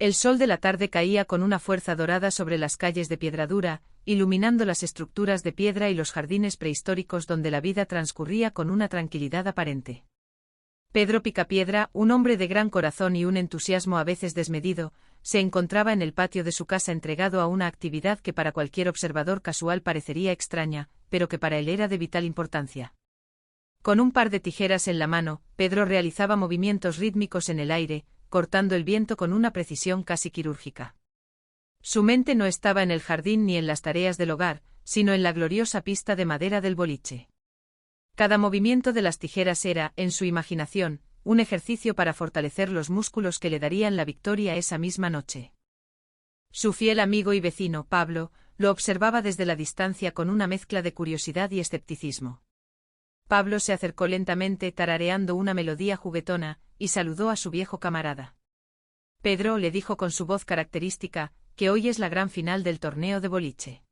El sol de la tarde caía con una fuerza dorada sobre las calles de Piedradura, iluminando las estructuras de piedra y los jardines prehistóricos donde la vida transcurría con una tranquilidad aparente. Pedro Picapiedra, un hombre de gran corazón y un entusiasmo a veces desmedido, se encontraba en el patio de su casa entregado a una actividad que para cualquier observador casual parecería extraña, pero que para él era de vital importancia. Con un par de tijeras en la mano, Pedro realizaba movimientos rítmicos en el aire, cortando el viento con una precisión casi quirúrgica. Su mente no estaba en el jardín ni en las tareas del hogar, sino en la gloriosa pista de madera del boliche. Cada movimiento de las tijeras era, en su imaginación, un ejercicio para fortalecer los músculos que le darían la victoria esa misma noche. Su fiel amigo y vecino, Pablo, lo observaba desde la distancia con una mezcla de curiosidad y escepticismo. Pablo se acercó lentamente tarareando una melodía juguetona, y saludó a su viejo camarada. Pedro le dijo con su voz característica, que hoy es la gran final del torneo de boliche.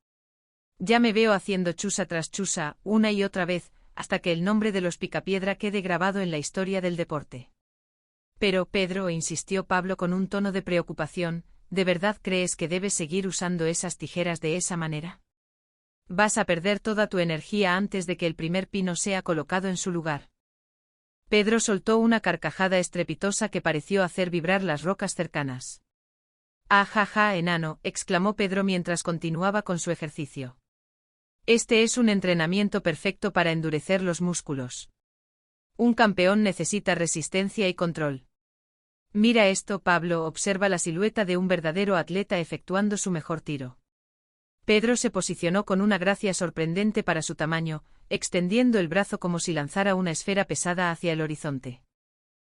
Ya me veo haciendo chusa tras chusa, una y otra vez, hasta que el nombre de los Picapiedra quede grabado en la historia del deporte. Pero, Pedro, insistió Pablo con un tono de preocupación, ¿de verdad crees que debes seguir usando esas tijeras de esa manera? Vas a perder toda tu energía antes de que el primer pino sea colocado en su lugar. Pedro soltó una carcajada estrepitosa que pareció hacer vibrar las rocas cercanas. ¡Ah, ja, ja, enano!, exclamó Pedro mientras continuaba con su ejercicio. Este es un entrenamiento perfecto para endurecer los músculos. Un campeón necesita resistencia y control. Mira esto, Pablo, observa la silueta de un verdadero atleta efectuando su mejor tiro. Pedro se posicionó con una gracia sorprendente para su tamaño, extendiendo el brazo como si lanzara una esfera pesada hacia el horizonte.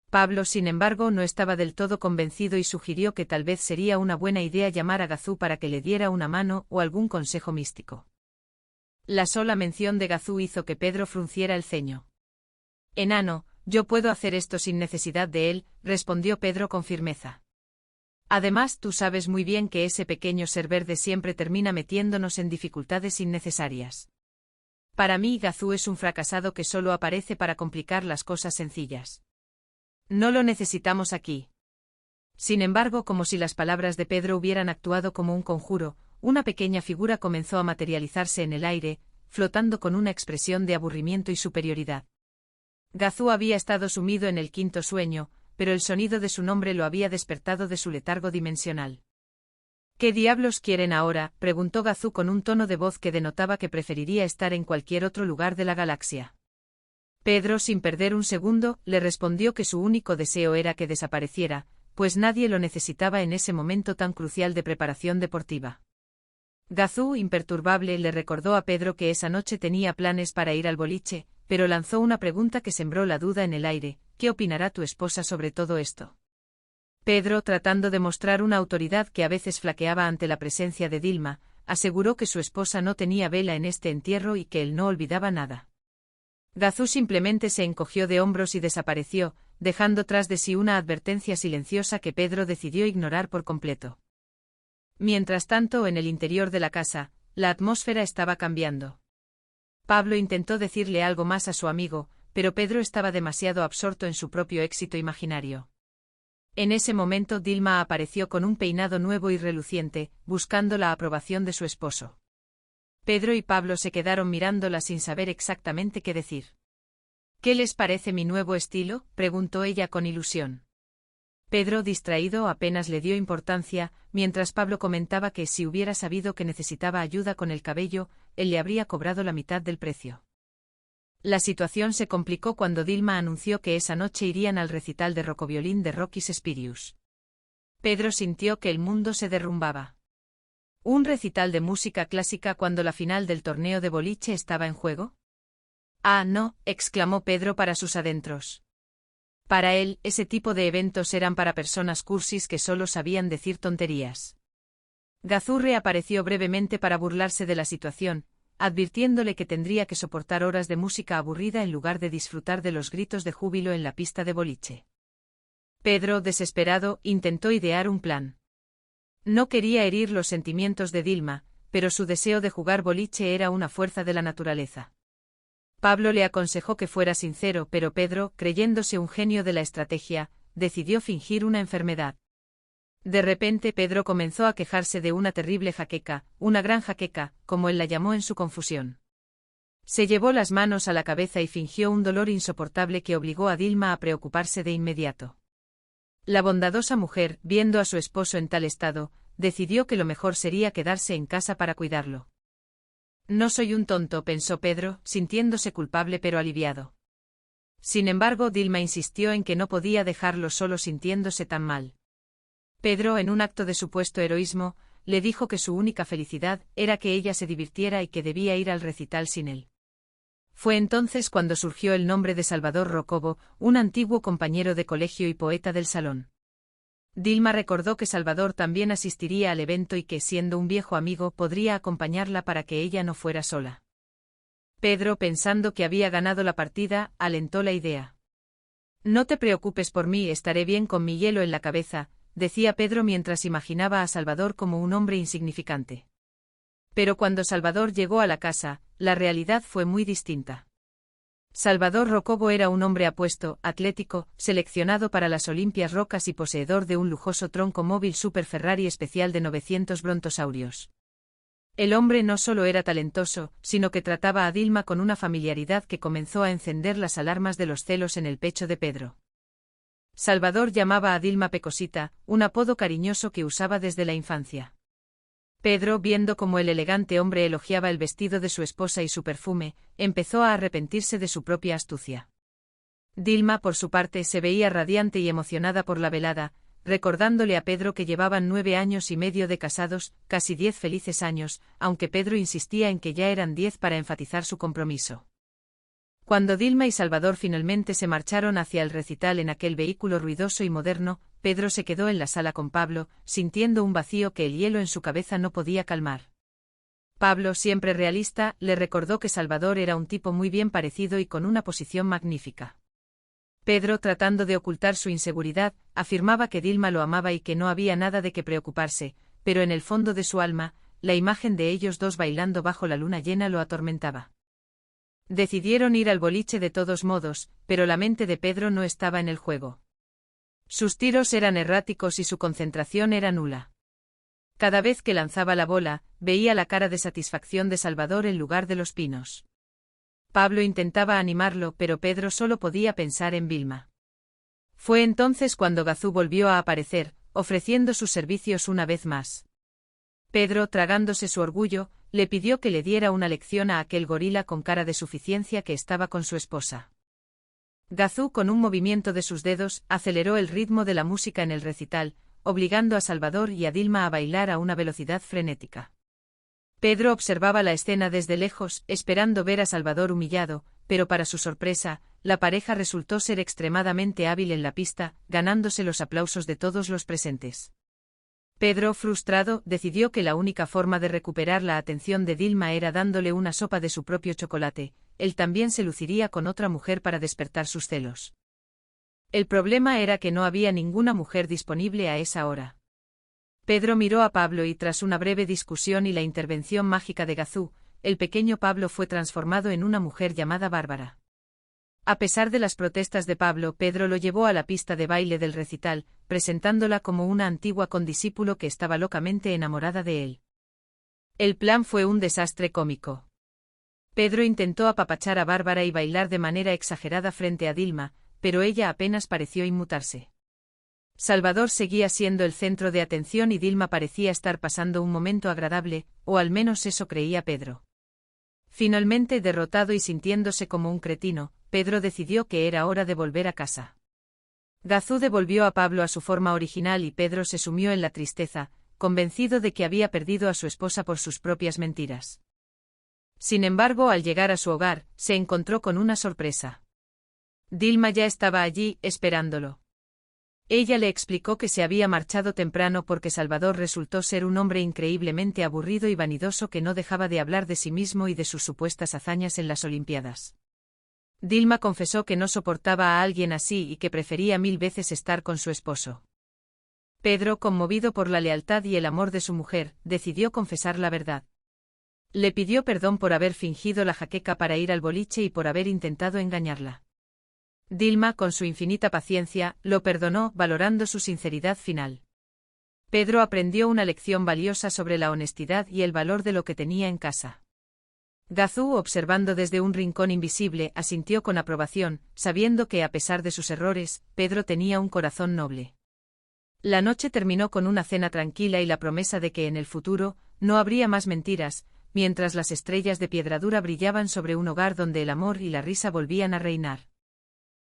Pablo, sin embargo, no estaba del todo convencido y sugirió que tal vez sería una buena idea llamar a Gazú para que le diera una mano o algún consejo místico. La sola mención de Gazú hizo que Pedro frunciera el ceño. «Enano, yo puedo hacer esto sin necesidad de él», respondió Pedro con firmeza. «Además, tú sabes muy bien que ese pequeño ser verde siempre termina metiéndonos en dificultades innecesarias. Para mí, Gazú es un fracasado que solo aparece para complicar las cosas sencillas. No lo necesitamos aquí». Sin embargo, como si las palabras de Pedro hubieran actuado como un conjuro, una pequeña figura comenzó a materializarse en el aire, flotando con una expresión de aburrimiento y superioridad. Gazú había estado sumido en el quinto sueño, pero el sonido de su nombre lo había despertado de su letargo dimensional. «¿Qué diablos quieren ahora?», preguntó Gazú con un tono de voz que denotaba que preferiría estar en cualquier otro lugar de la galaxia. Pedro, sin perder un segundo, le respondió que su único deseo era que desapareciera, pues nadie lo necesitaba en ese momento tan crucial de preparación deportiva. Gazú, imperturbable, le recordó a Pedro que esa noche tenía planes para ir al boliche, pero lanzó una pregunta que sembró la duda en el aire: «¿Qué opinará tu esposa sobre todo esto?». Pedro, tratando de mostrar una autoridad que a veces flaqueaba ante la presencia de Dilma, aseguró que su esposa no tenía vela en este entierro y que él no olvidaba nada. Gazú simplemente se encogió de hombros y desapareció, dejando tras de sí una advertencia silenciosa que Pedro decidió ignorar por completo. Mientras tanto, en el interior de la casa, la atmósfera estaba cambiando. Pablo intentó decirle algo más a su amigo, pero Pedro estaba demasiado absorto en su propio éxito imaginario. En ese momento Dilma apareció con un peinado nuevo y reluciente, buscando la aprobación de su esposo. Pedro y Pablo se quedaron mirándola sin saber exactamente qué decir. «¿Qué les parece mi nuevo estilo?», preguntó ella con ilusión. Pedro, distraído, apenas le dio importancia, mientras Pablo comentaba que si hubiera sabido que necesitaba ayuda con el cabello, él le habría cobrado la mitad del precio. La situación se complicó cuando Dilma anunció que esa noche irían al recital de rocoviolín de Rokis Spirius. Pedro sintió que el mundo se derrumbaba. ¿Un recital de música clásica cuando la final del torneo de boliche estaba en juego? «Ah, no», exclamó Pedro para sus adentros. Para él, ese tipo de eventos eran para personas cursis que solo sabían decir tonterías. Gazú reapareció brevemente para burlarse de la situación, advirtiéndole que tendría que soportar horas de música aburrida en lugar de disfrutar de los gritos de júbilo en la pista de boliche. Pedro, desesperado, intentó idear un plan. No quería herir los sentimientos de Dilma, pero su deseo de jugar boliche era una fuerza de la naturaleza. Pablo le aconsejó que fuera sincero, pero Pedro, creyéndose un genio de la estrategia, decidió fingir una enfermedad. De repente Pedro comenzó a quejarse de una terrible jaqueca, una gran jaqueca, como él la llamó en su confusión. Se llevó las manos a la cabeza y fingió un dolor insoportable que obligó a Dilma a preocuparse de inmediato. La bondadosa mujer, viendo a su esposo en tal estado, decidió que lo mejor sería quedarse en casa para cuidarlo. No soy un tonto, pensó Pedro, sintiéndose culpable pero aliviado. Sin embargo, Dilma insistió en que no podía dejarlo solo sintiéndose tan mal. Pedro, en un acto de supuesto heroísmo, le dijo que su única felicidad era que ella se divirtiera y que debía ir al recital sin él. Fue entonces cuando surgió el nombre de Salvador Rocobo, un antiguo compañero de colegio y poeta del salón. Dilma recordó que Salvador también asistiría al evento y que, siendo un viejo amigo, podría acompañarla para que ella no fuera sola. Pedro, pensando que había ganado la partida, alentó la idea. No te preocupes por mí, estaré bien con mi hielo en la cabeza, decía Pedro mientras imaginaba a Salvador como un hombre insignificante. Pero cuando Salvador llegó a la casa, la realidad fue muy distinta. Salvador Rocobo era un hombre apuesto, atlético, seleccionado para las Olimpias Rocas y poseedor de un lujoso tronco móvil Super Ferrari especial de 900 brontosaurios. El hombre no solo era talentoso, sino que trataba a Dilma con una familiaridad que comenzó a encender las alarmas de los celos en el pecho de Pedro. Salvador llamaba a Dilma Pecosita, un apodo cariñoso que usaba desde la infancia. Pedro, viendo cómo el elegante hombre elogiaba el vestido de su esposa y su perfume, empezó a arrepentirse de su propia astucia. Dilma, por su parte, se veía radiante y emocionada por la velada, recordándole a Pedro que llevaban 9 años y medio de casados, casi 10 felices años, aunque Pedro insistía en que ya eran 10 para enfatizar su compromiso. Cuando Dilma y Salvador finalmente se marcharon hacia el recital en aquel vehículo ruidoso y moderno, Pedro se quedó en la sala con Pablo, sintiendo un vacío que el hielo en su cabeza no podía calmar. Pablo, siempre realista, le recordó que Salvador era un tipo muy bien parecido y con una posición magnífica. Pedro, tratando de ocultar su inseguridad, afirmaba que Dilma lo amaba y que no había nada de qué preocuparse, pero en el fondo de su alma, la imagen de ellos dos bailando bajo la luna llena lo atormentaba. Decidieron ir al boliche de todos modos, pero la mente de Pedro no estaba en el juego. Sus tiros eran erráticos y su concentración era nula. Cada vez que lanzaba la bola, veía la cara de satisfacción de Salvador en lugar de los pinos. Pablo intentaba animarlo, pero Pedro solo podía pensar en Vilma. Fue entonces cuando Gazú volvió a aparecer, ofreciendo sus servicios una vez más. Pedro, tragándose su orgullo, le pidió que le diera una lección a aquel gorila con cara de suficiencia que estaba con su esposa. Gazú, con un movimiento de sus dedos, aceleró el ritmo de la música en el recital, obligando a Salvador y a Dilma a bailar a una velocidad frenética. Pedro observaba la escena desde lejos, esperando ver a Salvador humillado, pero para su sorpresa, la pareja resultó ser extremadamente hábil en la pista, ganándose los aplausos de todos los presentes. Pedro, frustrado, decidió que la única forma de recuperar la atención de Dilma era dándole una sopa de su propio chocolate. Él también se luciría con otra mujer para despertar sus celos. El problema era que no había ninguna mujer disponible a esa hora. Pedro miró a Pablo y tras una breve discusión y la intervención mágica de Gazú, el pequeño Pablo fue transformado en una mujer llamada Bárbara. A pesar de las protestas de Pablo, Pedro lo llevó a la pista de baile del recital, presentándola como una antigua condiscípulo que estaba locamente enamorada de él. El plan fue un desastre cómico. Pedro intentó apapachar a Bárbara y bailar de manera exagerada frente a Dilma, pero ella apenas pareció inmutarse. Salvador seguía siendo el centro de atención y Dilma parecía estar pasando un momento agradable, o al menos eso creía Pedro. Finalmente, derrotado y sintiéndose como un cretino, Pedro decidió que era hora de volver a casa. Gazú devolvió a Pablo a su forma original y Pedro se sumió en la tristeza, convencido de que había perdido a su esposa por sus propias mentiras. Sin embargo, al llegar a su hogar, se encontró con una sorpresa. Dilma ya estaba allí, esperándolo. Ella le explicó que se había marchado temprano porque Salvador resultó ser un hombre increíblemente aburrido y vanidoso que no dejaba de hablar de sí mismo y de sus supuestas hazañas en las Olimpiadas. Dilma confesó que no soportaba a alguien así y que prefería 1000 veces estar con su esposo. Pedro, conmovido por la lealtad y el amor de su mujer, decidió confesar la verdad. Le pidió perdón por haber fingido la jaqueca para ir al boliche y por haber intentado engañarla. Dilma, con su infinita paciencia, lo perdonó, valorando su sinceridad final. Pedro aprendió una lección valiosa sobre la honestidad y el valor de lo que tenía en casa. Gazú, observando desde un rincón invisible, asintió con aprobación, sabiendo que, a pesar de sus errores, Pedro tenía un corazón noble. La noche terminó con una cena tranquila y la promesa de que en el futuro no habría más mentiras, mientras las estrellas de Piedradura brillaban sobre un hogar donde el amor y la risa volvían a reinar.